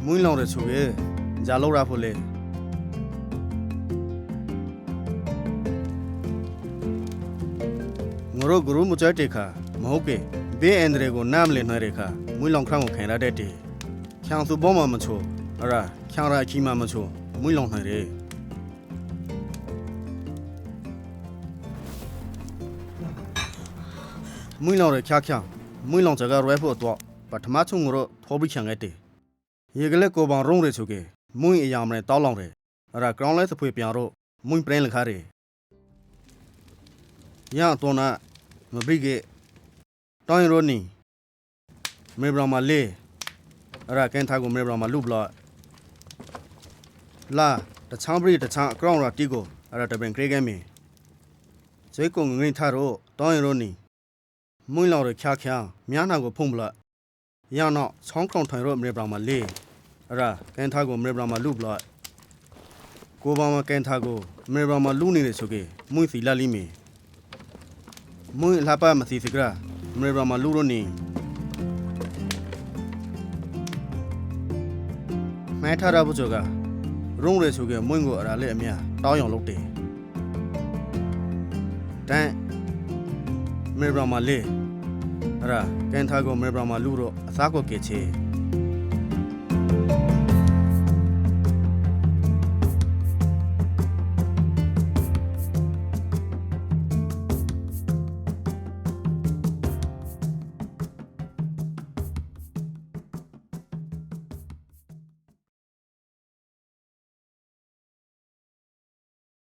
မွင်းလောင်တဲ့ဆိုရဲ့ဂျာလောက်ရဖို့လေငါတို့ဂရုမကြတဲ့ခါမဟုတ်ကဲဘေးအန်ဒရေကိုနားမလည်နိုင်တဲ့ခါမွင်းလောင်ခန့်ကိုခံရတဲ့တေချောင်စုပေါ်မှာမချိုအဲ့ဒါချောင်ရချီမှာမချိုမွင်းလောင်နိုင်တယ်မွင်းလောင်တဲ့ချာချာမွင်းလောင်ကြကရဲဖို့တော့ပထမဆုံးငါတို့ထောပြီးချန်ခဲ့တယ်ရေကလေးကိုပေါင်ရုံးရဆိုကမွင်းအရာမနဲ့တောက်လောင်တယ်အဲ့ဒါကောင်လဲစဖွေပြန်တော့မွင်းပရင်လခါတယ်ရတော့နာမဘိကေတောင်းရိုနီမေဘရမလေးအဲ့ဒါကန်ထားကိုမေဘရမလူဘလာလာတချောင်းပရိတချောင်းအကောင်ရာတီကိုအဲ့ဒါတပင်ခရေကဲမီဇေကုံငိမ့်ထားတော့တောင်းရိုနီမွင်းလောင်ရချာချာမြားနာကိုဖုံးပလာရတော့ချောင်းခေါင်ထိုင်တော့မေဘရမလေးအဲ့ဒါကန်ထားကိုမေဘရမလူဘလာကိုဘာမကန်ထားကိုမေဘရမလူနေတယ်ဆိုကေမွင်းစီလာလီမီမွင်းလာပါမစီစကရာမေဘရမလူရိုနီမဲထားရဖို့ဆိုကရုံးရဆိုကမွင်းကိုအရာလေးအမြတောင်းရောင်လုပ်တယ်တန်းမေဘရမလေးအဲ့ဒါကန်ထားကိုမေဘရမလူတော့အစားကိုကဲချေ